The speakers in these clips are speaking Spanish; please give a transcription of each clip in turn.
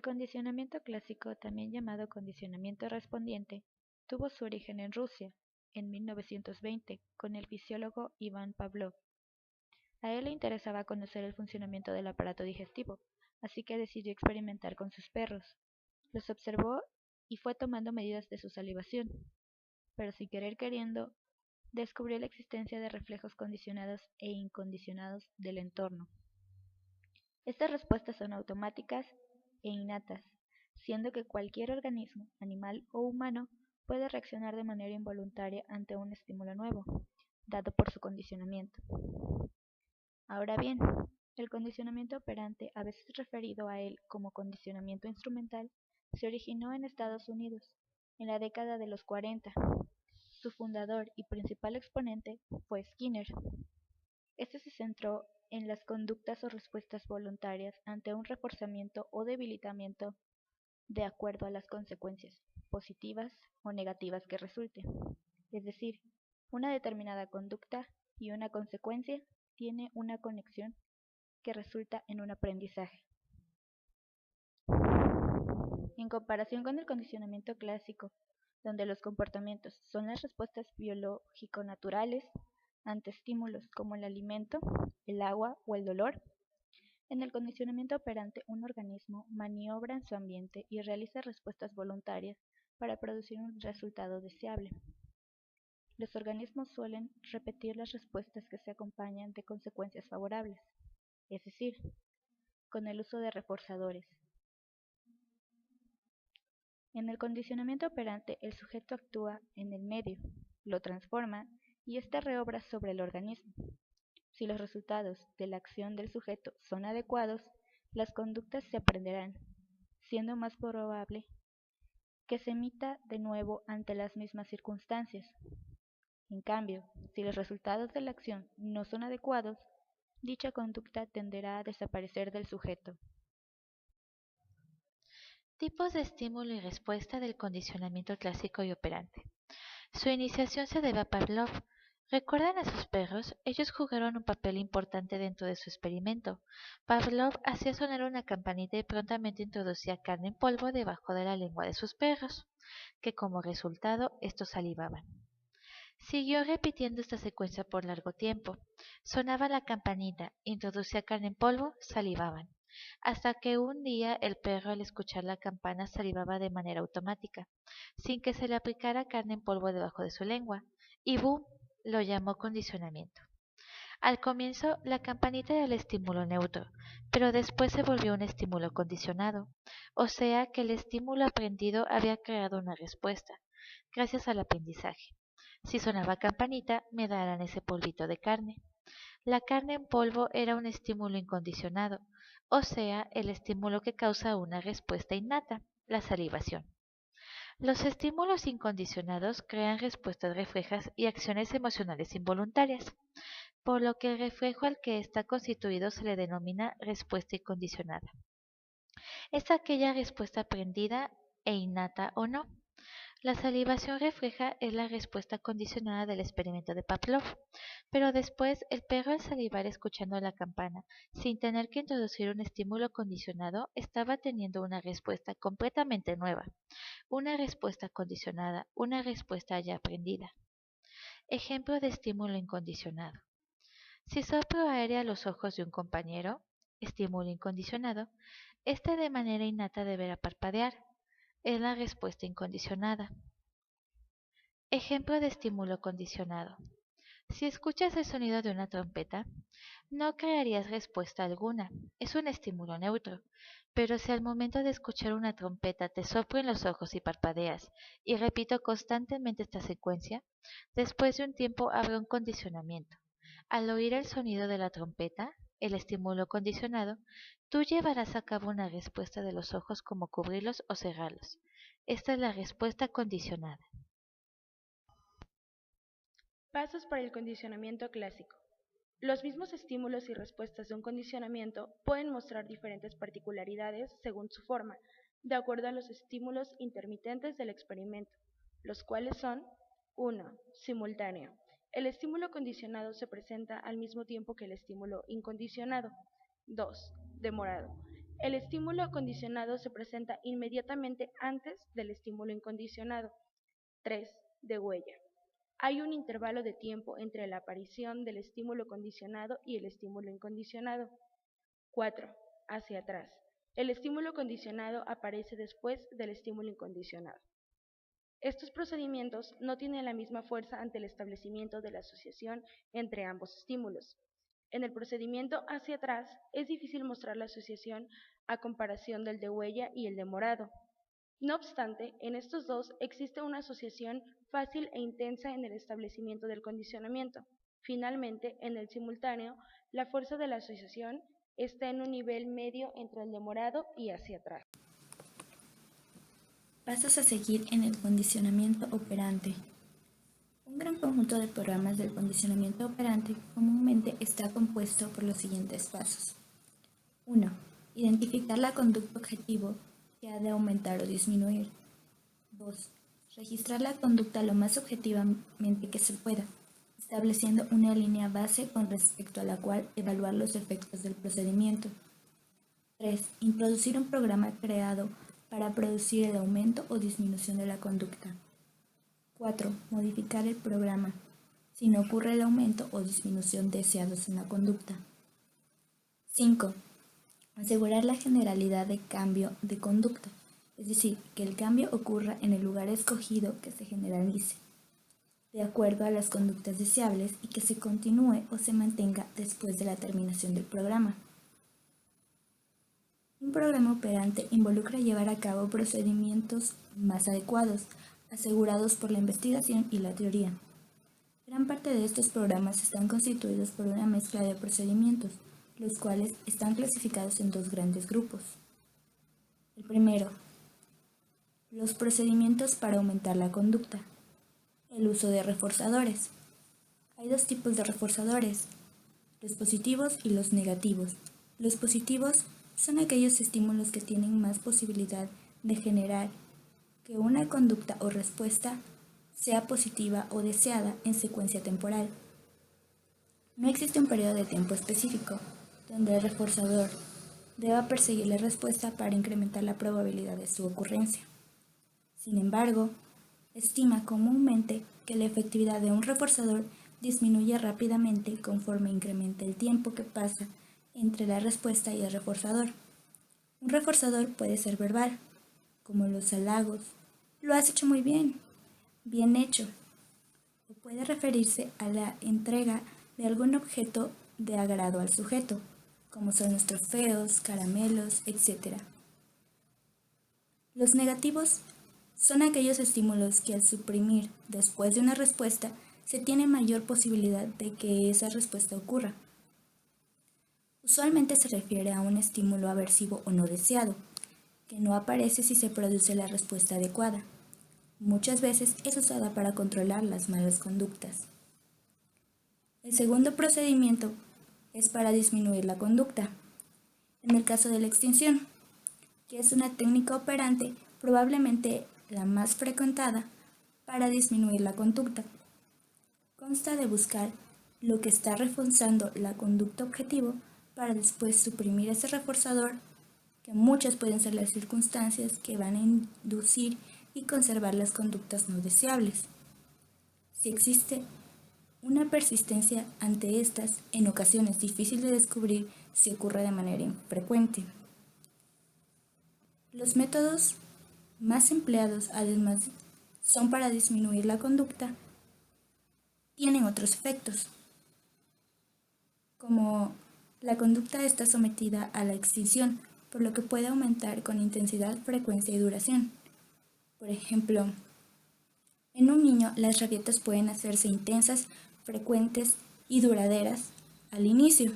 El condicionamiento clásico, también llamado condicionamiento respondiente, tuvo su origen en Rusia, en 1920, con el fisiólogo Iván Pavlov. A él le interesaba conocer el funcionamiento del aparato digestivo, así que decidió experimentar con sus perros. Los observó y fue tomando medidas de su salivación, pero sin querer queriendo, descubrió la existencia de reflejos condicionados e incondicionados del entorno. Estas respuestas son automáticas e innatas, siendo que cualquier organismo, animal o humano, puede reaccionar de manera involuntaria ante un estímulo nuevo, dado por su condicionamiento. Ahora bien, el condicionamiento operante, a veces referido a él como condicionamiento instrumental, se originó en Estados Unidos, en la década de los 40. Su fundador y principal exponente fue Skinner. Este se centró en las conductas o respuestas voluntarias ante un reforzamiento o debilitamiento de acuerdo a las consecuencias, positivas o negativas que resulten. Es decir, una determinada conducta y una consecuencia tiene una conexión que resulta en un aprendizaje. En comparación con el condicionamiento clásico, donde los comportamientos son las respuestas biológico-naturales ante estímulos como el alimento, el agua o el dolor, en el condicionamiento operante un organismo maniobra en su ambiente y realiza respuestas voluntarias para producir un resultado deseable. Los organismos suelen repetir las respuestas que se acompañan de consecuencias favorables, es decir, con el uso de reforzadores. En el condicionamiento operante, el sujeto actúa en el medio, lo transforma y éste reobra sobre el organismo. Si los resultados de la acción del sujeto son adecuados, las conductas se aprenderán, siendo más probable que se emita de nuevo ante las mismas circunstancias. En cambio, si los resultados de la acción no son adecuados, dicha conducta tenderá a desaparecer del sujeto. Tipos de estímulo y respuesta del condicionamiento clásico y operante. Su iniciación se debe a Pavlov. ¿Recuerdan a sus perros? Ellos jugaron un papel importante dentro de su experimento. Pavlov hacía sonar una campanita y prontamente introducía carne en polvo debajo de la lengua de sus perros, que como resultado estos salivaban. Siguió repitiendo esta secuencia por largo tiempo. Sonaba la campanita, introducía carne en polvo, salivaban. Hasta que un día el perro al escuchar la campana salivaba de manera automática, sin que se le aplicara carne en polvo debajo de su lengua, y ¡bum! Lo llamó condicionamiento. Al comienzo la campanita era el estímulo neutro, pero después se volvió un estímulo condicionado, o sea que el estímulo aprendido había creado una respuesta, gracias al aprendizaje. Si sonaba campanita, me darán ese polvito de carne. La carne en polvo era un estímulo incondicionado, o sea, el estímulo que causa una respuesta innata, la salivación. Los estímulos incondicionados crean respuestas reflejas y acciones emocionales involuntarias, por lo que el reflejo al que está constituido se le denomina respuesta incondicionada. Es aquella respuesta aprendida e innata o no. La salivación refleja es la respuesta condicionada del experimento de Pavlov, pero después el perro al salivar escuchando la campana, sin tener que introducir un estímulo condicionado, estaba teniendo una respuesta completamente nueva, una respuesta condicionada, una respuesta ya aprendida. Ejemplo de estímulo incondicionado. Si soplo aire a los ojos de un compañero, estímulo incondicionado, este de manera innata deberá parpadear. Es la respuesta incondicionada. Ejemplo de estímulo condicionado. Si escuchas el sonido de una trompeta, no crearías respuesta alguna, es un estímulo neutro, pero si al momento de escuchar una trompeta te soplo en los ojos y parpadeas, y repito constantemente esta secuencia, después de un tiempo habrá un condicionamiento. Al oír el sonido de la trompeta, el estímulo condicionado, tú llevarás a cabo una respuesta de los ojos como cubrirlos o cerrarlos. Esta es la respuesta condicionada. Pasos para el condicionamiento clásico. Los mismos estímulos y respuestas de un condicionamiento pueden mostrar diferentes particularidades según su forma, de acuerdo a los estímulos intermitentes del experimento, los cuales son 1. Simultáneo. El estímulo condicionado se presenta al mismo tiempo que el estímulo incondicionado. 2. Demorado. El estímulo condicionado se presenta inmediatamente antes del estímulo incondicionado. 3. De huella. Hay un intervalo de tiempo entre la aparición del estímulo condicionado y el estímulo incondicionado. 4. Hacia atrás. El estímulo condicionado aparece después del estímulo incondicionado. Estos procedimientos no tienen la misma fuerza ante el establecimiento de la asociación entre ambos estímulos. En el procedimiento hacia atrás es difícil mostrar la asociación a comparación del de huella y el de morado. No obstante, en estos dos existe una asociación fácil e intensa en el establecimiento del condicionamiento. Finalmente, en el simultáneo, la fuerza de la asociación está en un nivel medio entre el de morado y hacia atrás. Pasos a seguir en el condicionamiento operante. Un gran conjunto de programas del condicionamiento operante comúnmente está compuesto por los siguientes pasos. 1. Identificar la conducta objetivo que ha de aumentar o disminuir. 2. Registrar la conducta lo más objetivamente que se pueda, estableciendo una línea base con respecto a la cual evaluar los efectos del procedimiento. 3. Introducir un programa creado para producir el aumento o disminución de la conducta. 4. Modificar el programa si no ocurre el aumento o disminución deseados en la conducta. 5. Asegurar la generalidad de cambio de conducta, es decir, que el cambio ocurra en el lugar escogido que se generalice, de acuerdo a las conductas deseables y que se continúe o se mantenga después de la terminación del programa. Un programa operante involucra llevar a cabo procedimientos más adecuados, asegurados por la investigación y la teoría. Gran parte de estos programas están constituidos por una mezcla de procedimientos, los cuales están clasificados en dos grandes grupos. El primero, los procedimientos para aumentar la conducta. El uso de reforzadores. Hay dos tipos de reforzadores, los positivos y los negativos. Los positivos son aquellos estímulos que tienen más posibilidad de generar que una conducta o respuesta sea positiva o deseada en secuencia temporal. No existe un periodo de tiempo específico donde el reforzador deba perseguir la respuesta para incrementar la probabilidad de su ocurrencia. Sin embargo, estima comúnmente que la efectividad de un reforzador disminuye rápidamente conforme incrementa el tiempo que pasa entre la respuesta y el reforzador. Un reforzador puede ser verbal, como los halagos, lo has hecho muy bien, bien hecho, o puede referirse a la entrega de algún objeto de agrado al sujeto, como son los trofeos, caramelos, etc. Los negativos son aquellos estímulos que al suprimir después de una respuesta se tiene mayor posibilidad de que esa respuesta ocurra. Usualmente se refiere a un estímulo aversivo o no deseado, que no aparece si se produce la respuesta adecuada. Muchas veces es usada para controlar las malas conductas. El segundo procedimiento es para disminuir la conducta. En el caso de la extinción, que es una técnica operante probablemente la más frecuentada para disminuir la conducta, consta de buscar lo que está reforzando la conducta objetivo para después suprimir ese reforzador, que muchas pueden ser las circunstancias que van a inducir y conservar las conductas no deseables. Si existe una persistencia ante estas, en ocasiones difícil de descubrir si ocurre de manera infrecuente. Los métodos más empleados, además, son para disminuir la conducta, tienen otros efectos, como la conducta está sometida a la extinción, por lo que puede aumentar con intensidad, frecuencia y duración. Por ejemplo, en un niño las rabietas pueden hacerse intensas, frecuentes y duraderas al inicio.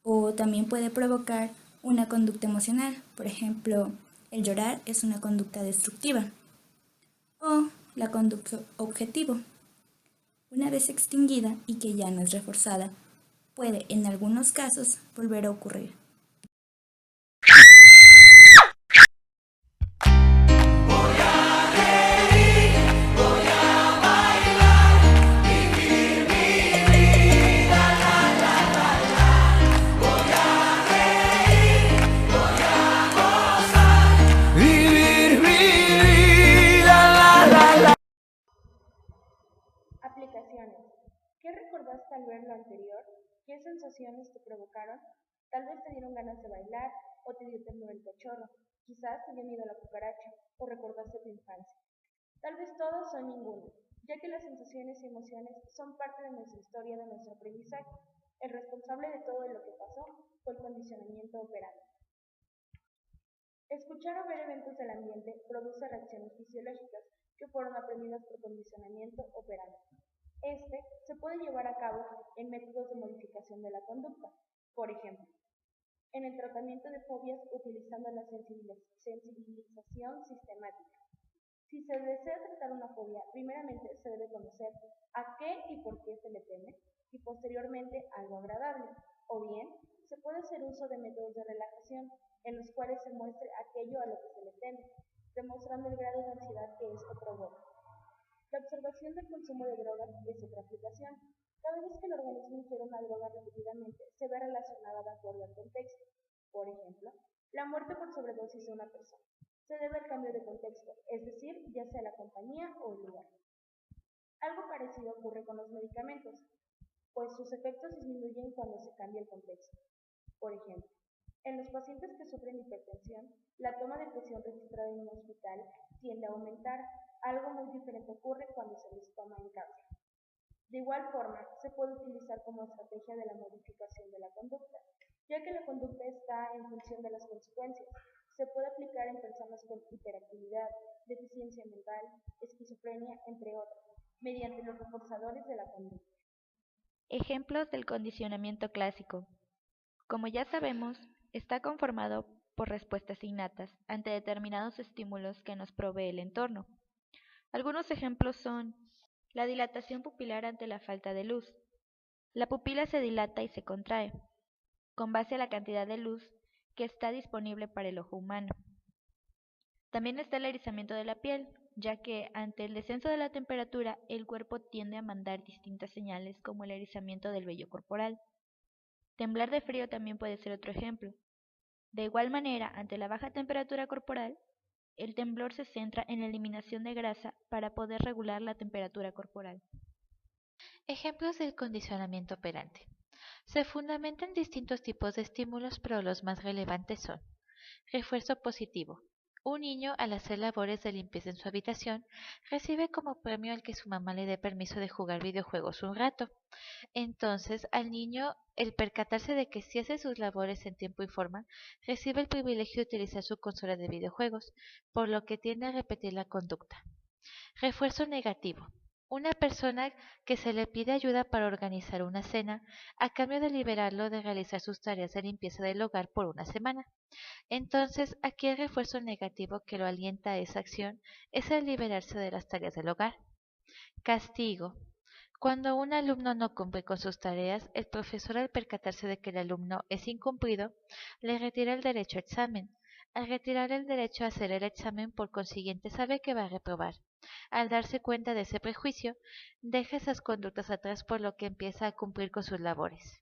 O también puede provocar una conducta emocional. Por ejemplo, el llorar es una conducta destructiva. O la conducta objetivo, una vez extinguida y que ya no es reforzada, puede en algunos casos volver a ocurrir. Reacciones. ¿Qué recordaste al ver lo anterior? ¿Qué sensaciones te provocaron? Tal vez te dieron ganas de bailar o te dio temor el cachorro. Quizás te dio miedo la cucaracha o recordaste tu infancia. Tal vez todos son ninguno, ya que las sensaciones y emociones son parte de nuestra historia, de nuestro aprendizaje. El responsable de todo lo que pasó fue el condicionamiento operante. Escuchar o ver eventos del ambiente produce reacciones fisiológicas que fueron aprendidas por condicionamiento operante. Este se puede llevar a cabo en métodos de modificación de la conducta, por ejemplo, en el tratamiento de fobias utilizando la sensibilización sistemática. Si se desea tratar una fobia, primeramente se debe conocer a qué y por qué se le teme y posteriormente algo agradable. O bien, se puede hacer uso de métodos de relajación en los cuales se muestre aquello a lo que se le teme, demostrando el grado de ansiedad que esto provoca. La observación del consumo de drogas es otra aplicación. Cada vez que el organismo ingiere una droga repetidamente, se ve relacionada de acuerdo al contexto. Por ejemplo, la muerte por sobredosis de una persona se debe al cambio de contexto, es decir, ya sea la compañía o el lugar. Algo parecido ocurre con los medicamentos, pues sus efectos disminuyen cuando se cambia el contexto. Por ejemplo, en los pacientes que sufren hipertensión, la toma de presión registrada en un hospital tiende a aumentar. Algo muy diferente ocurre cuando se les toma en casa. De igual forma, se puede utilizar como estrategia de la modificación de la conducta, ya que la conducta está en función de las consecuencias. Se puede aplicar en personas con hiperactividad, deficiencia mental, esquizofrenia, entre otras, mediante los reforzadores de la conducta. Ejemplos del condicionamiento clásico. Como ya sabemos, está conformado por respuestas innatas ante determinados estímulos que nos provee el entorno. Algunos ejemplos son la dilatación pupilar ante la falta de luz. La pupila se dilata y se contrae, con base a la cantidad de luz que está disponible para el ojo humano. También está el erizamiento de la piel, ya que ante el descenso de la temperatura el cuerpo tiende a mandar distintas señales como el erizamiento del vello corporal. Temblar de frío también puede ser otro ejemplo. De igual manera, ante la baja temperatura corporal, el temblor se centra en la eliminación de grasa para poder regular la temperatura corporal. Ejemplos del condicionamiento operante. Se fundamentan distintos tipos de estímulos, pero los más relevantes son: refuerzo positivo. Un niño, al hacer labores de limpieza en su habitación, recibe como premio el que su mamá le dé permiso de jugar videojuegos un rato. Entonces, al niño, el percatarse de que si hace sus labores en tiempo y forma, recibe el privilegio de utilizar su consola de videojuegos, por lo que tiende a repetir la conducta. Refuerzo negativo. Una persona que se le pide ayuda para organizar una cena, a cambio de liberarlo de realizar sus tareas de limpieza del hogar por una semana. Entonces, aquí el refuerzo negativo que lo alienta a esa acción es el liberarse de las tareas del hogar. Castigo. Cuando un alumno no cumple con sus tareas, el profesor, al percatarse de que el alumno es incumplido, le retira el derecho a examen. Al retirar el derecho a hacer el examen, por consiguiente, sabe que va a reprobar. Al darse cuenta de ese prejuicio, deja esas conductas atrás, por lo que empieza a cumplir con sus labores.